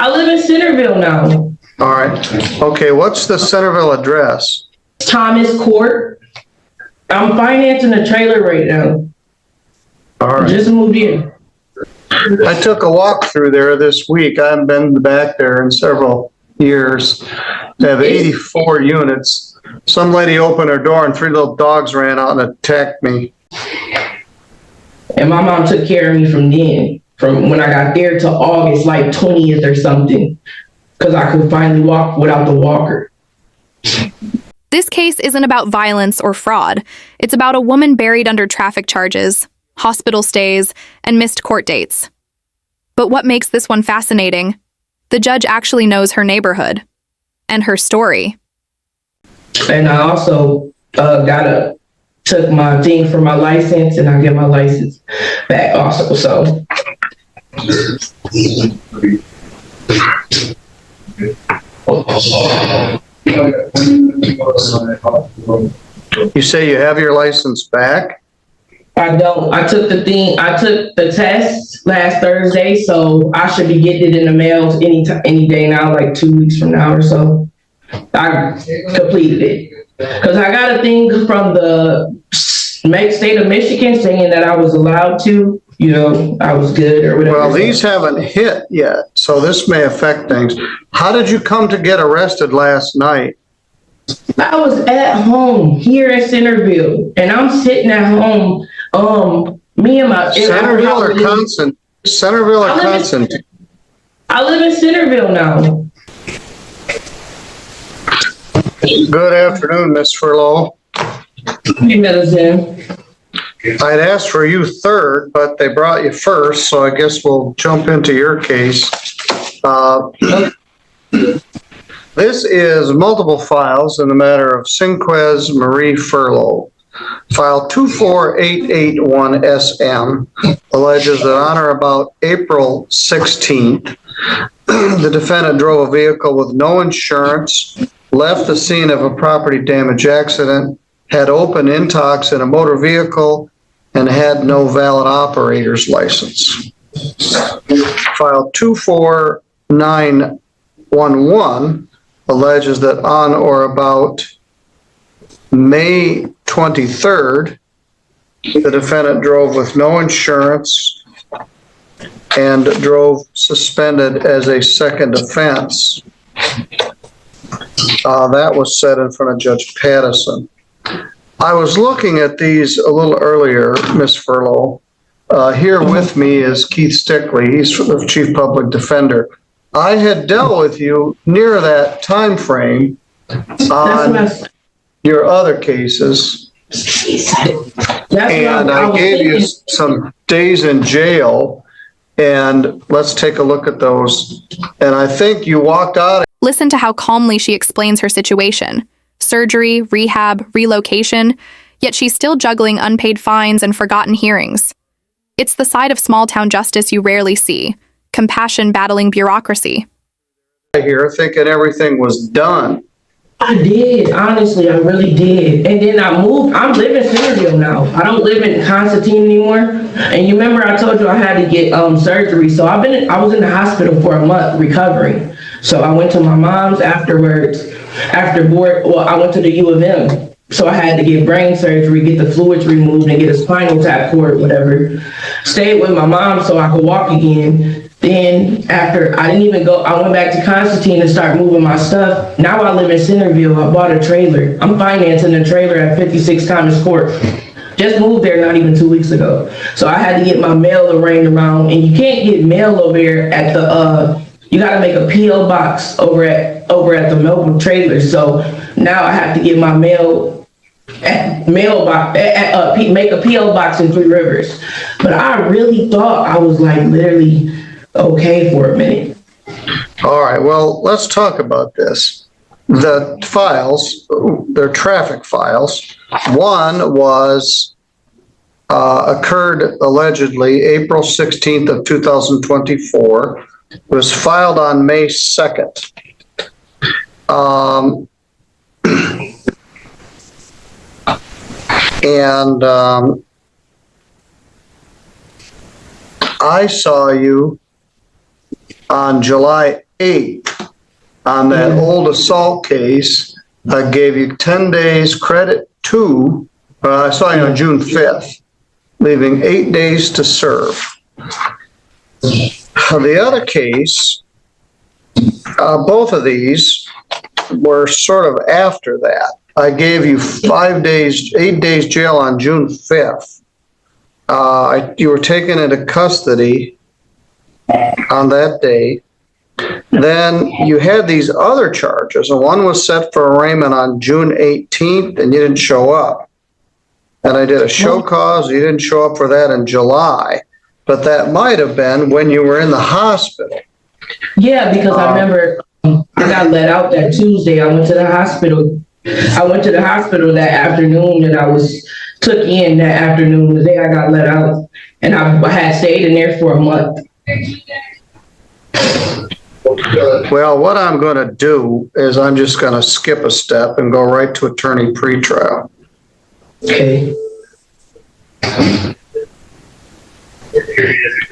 I live in Centerville now. All right. Okay, what's the Centerville address? Thomas Court. I'm financing a trailer right now. All right. Just moved in. I took a walk through there this week. I haven't been back there in several years. They have 84 units. Some lady opened her door and 3 little dogs ran out and attacked me. And my mom took care of me from then, from when I got there to August, like 20th or something, because I could finally walk without the walker. This case isn't about violence or fraud. It's about a woman buried under traffic charges, hospital stays, and missed court dates. But what makes this one fascinating? The judge actually knows her neighborhood and her story. And I also took my thing for my license, and I get my license back also. So You say you have your license back? I don't. I took the test last Thursday, so I should be getting it in the mail any day now, like 2 weeks from now or so. I completed it. Because I got a thing from the state of Michigan saying that I was allowed to, I was good or whatever. Well, these haven't hit yet, so this may affect things. How did you come to get arrested last night? I was at home here in Centerville, and I'm sitting at home. Me and my Centerville or Constantine? Centerville or Constantine? I live in Centerville now. Good afternoon, Miss Furo. Hey, Middleton. I'd asked for you third, but they brought you first, so I guess we'll jump into your case. This is multiple files in the matter of Cinquez Marie Furo. File 24881SM alleges that on or about April 16th, the defendant drove a vehicle with no insurance, left the scene of a property damage accident, had open intox in a motor vehicle, and had no valid operator's license. File 24911 alleges that on or about May 23rd, the defendant drove with no insurance and drove suspended as a second offense. That was set in front of Judge Pattison. I was looking at these a little earlier, Ms. Furo. Here with me is Keith Stickley. He's the Chief Public Defender. I had dealt with you near that time frame on your other cases, and I gave you some days in jail, and let's take a look at those. And I think you walked out. Listen to how calmly she explains her situation. Surgery, rehab, relocation, yet she's still juggling unpaid fines and forgotten hearings. It's the side of small-town justice you rarely see. Compassion battling bureaucracy. Here thinking everything was done. I did, honestly, I really did. And then I moved. I'm living in Centerville now. I don't live in Constantine anymore. And you remember I told you I had to get surgery. So I was in the hospital for a month recovering. So I went to my mom's afterwards. I went to the U of M. So I had to get brain surgery, get the fluids removed, and get a spinal tap cord, whatever. Stayed with my mom so I could walk again. Then after I didn't even go, I went back to Constantine and start moving my stuff. Now I live in Centerville. I bought a trailer. I'm financing a trailer at 56 Thomas Court. Just moved there not even 2 weeks ago. So I had to get my mail arranged around, and you can't get mail over here at the, you gotta make a P.O. box over at the Melbourne trailer. So now I have to get my make a P.O. box in Three Rivers. But I really thought I was like literally okay for a minute. All right, well, let's talk about this. The files, they're traffic files. One was occurred allegedly April 16th of 2024. It was filed on May 2nd. I saw you on July 8th on that old assault case. I gave you 10 days credit to, I saw you on June 5th, leaving 8 days to serve. The other case, both of these were sort of after that. I gave you 8 days jail on June 5th. You were taken into custody on that day. Then you had these other charges, and one was set for arraignment on June 18th, and you didn't show up. And I did a show cause, you didn't show up for that in July. But that might have been when you were in the hospital. Yeah, because I remember I got let out that Tuesday. I went to the hospital that afternoon, and I was took in that afternoon, the day I got let out, and I had stayed in there for a month. Well, what I'm going to do is I'm just going to skip a step and go right to attorney pretrial. Okay.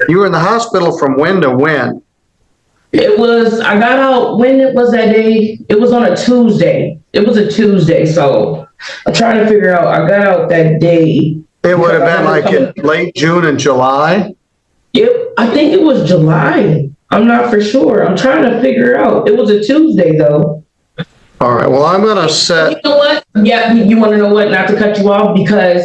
You were in the hospital from when to when? I got out, when it was that day? It was on a Tuesday. It was a Tuesday, so I'm trying to figure out, I got out that day. It would have been like in late June and July? I think it was July. I'm not for sure. I'm trying to figure out. It was a Tuesday, though. All right, well, I'm going to set... You know what? Yeah, you want to know what? Not to cut you off, because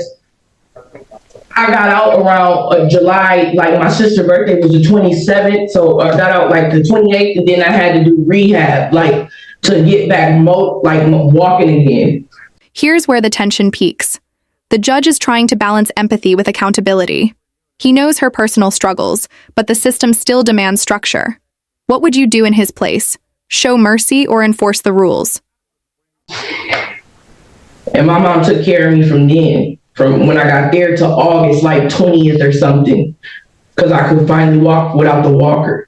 I got out around July, like my sister's birthday was the 27th, so I got out like the 28th, and then I had to do rehab, like to get back, walking again. Here's where the tension peaks. The judge is trying to balance empathy with accountability. He knows her personal struggles, but the system still demands structure. What would you do in his place? Show mercy or enforce the rules? And my mom took care of me from then, from when I got there to August, like 20th or something, because I could finally walk without the walker.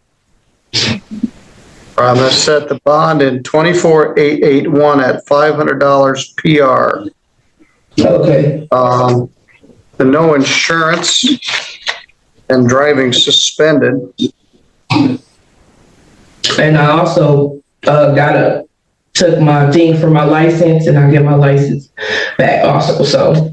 I'm going to set the bond in 24,881 at $500 PR. Okay. The no insurance and driving suspended. And I also took my thing for my license, and I get my license back also, so.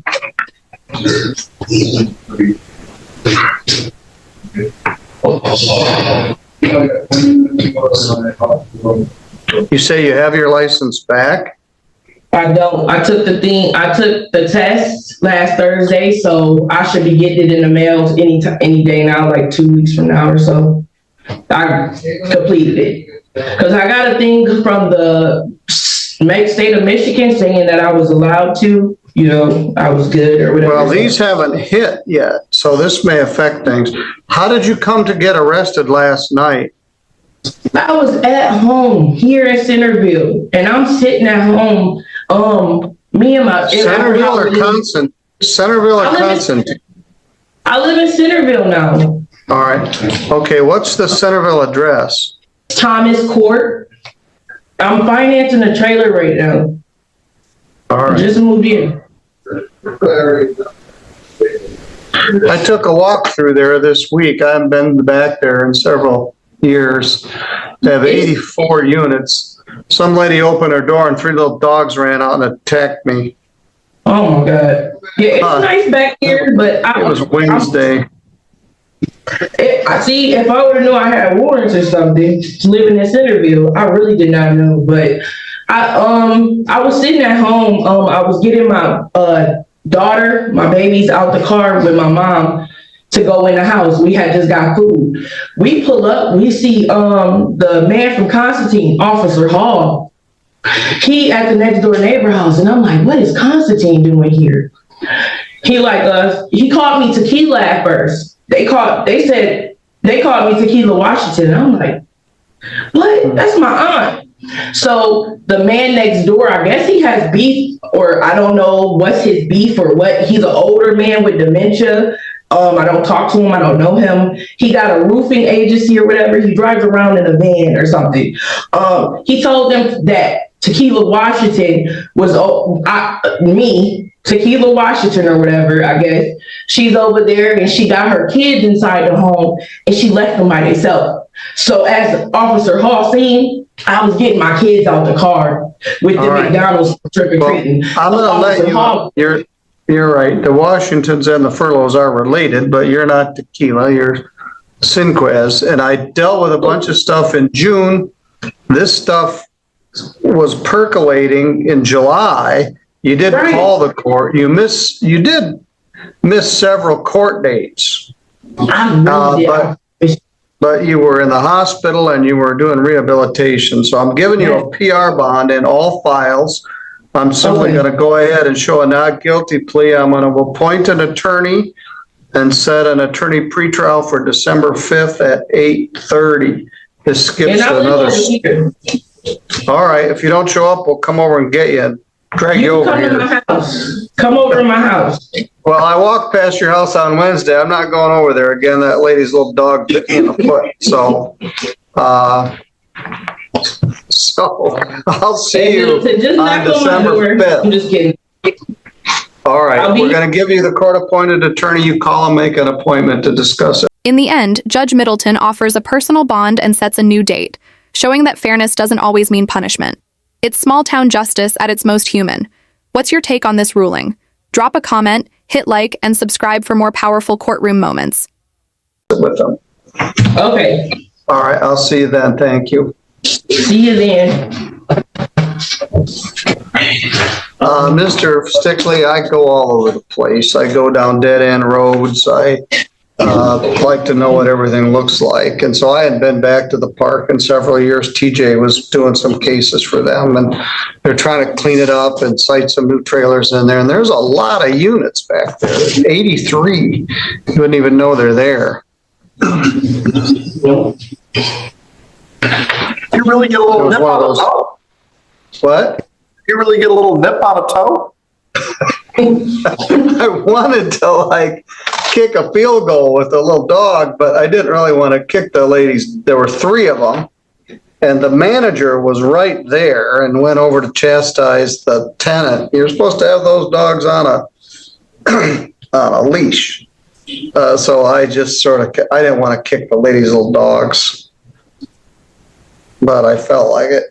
You say you have your license back? I don't. I took the test last Thursday, so I should be getting it in the mail any day now, like 2 weeks from now or so. I completed it. Because I got a thing from the state of Michigan saying that I was allowed to, I was good or whatever. Well, these haven't hit yet, so this may affect things. How did you come to get arrested last night? I was at home here in Centerville, and I'm sitting at home. Me and my Centerville or Constant? Centerville or Constant? I live in Centerville now. All right. Okay, what's the Centerville address? Thomas Court. I'm financing a trailer right now. All right. Just moved in. I took a walk through there this week. I haven't been back there in several years. They have 84 units. Some lady opened her door and 3 little dogs ran out and attacked me. Oh my God. Yeah, it's nice back here, but it was Wednesday. I see, if I would have known I had warrants or something, living in Centerville, I really did not know. But I was sitting at home. I was getting my daughter, my babies out the car with my mom to go in the house. We had just got food. We pull up, we see the man from Constantine, Officer Hall. He at the next door neighbor house, and I'm like, what is Constantine doing here? He called me Tequila at first. They called me Tequila Washington. And I'm like, what? That's my aunt. So the man next door, I guess he has beef, or I don't know what's his beef or what. He's an older man with dementia. I don't talk to him. I don't know him. He got a roofing agency or whatever. He drives around in a van or something. He told them that Tequila Washington was Tequila Washington or whatever, I guess. She's over there and she got her kids inside the home and she left them by themselves. So as Officer Hall seen, I was getting my kids out the car with the All right. McDonald's trick-or-treating. I'm gonna let you, you're right, the Washingtons and the Furloughs are related, but you're not Tequila, you're Cinquez, and I dealt with a bunch of stuff in June. This stuff was percolating in July. You did Right. call the court, you did miss several court dates. I know, yeah. But you were in the hospital and you were doing rehabilitation. So I'm giving you a PR bond in all files. I'm simply going to go ahead and show a not guilty plea. I'm going to appoint an attorney and set an attorney pretrial for December 5th at 8:30. This skips And I to live another. over here. All right. If you don't show up, we'll come over and get you and drag you You over come to here. my house. Come over to my house. Well, I walked past your house on Wednesday. I'm not going over there again. That lady's little dog bit me in the foot. So, I'll see you Just on knock on my December door. I'm 5th. just kidding. All right, I'll be- we're going to give you the court-appointed attorney. You call and make an appointment to discuss it. In the end, Judge Middleton offers a personal bond and sets a new date, showing that fairness doesn't always mean punishment. It's small-town justice at its most human. What's your take on this ruling? Drop a comment, hit like, and subscribe for more powerful courtroom moments. With them. Okay. All right, I'll see you then. Thank you. See you then. Mr. Stickley, I go all over the place. I go down dead-end roads. I like to know what everything looks like. And so I hadn't been back to the park in several years. TJ was doing some cases for them, and they're trying to clean it up and cite some new trailers in there. And there's a lot of units back there, 83. You wouldn't even know they're there. You really get a little nip on a toe? What? You really get a little nip on a toe? I wanted to kick a field goal with the little dog, but I didn't really want to kick the ladies. There were 3 of them, and the manager was right there and went over to chastise the tenant. You're supposed to have those dogs on a leash. So I just I didn't want to kick the ladies' little dogs, but I felt like it.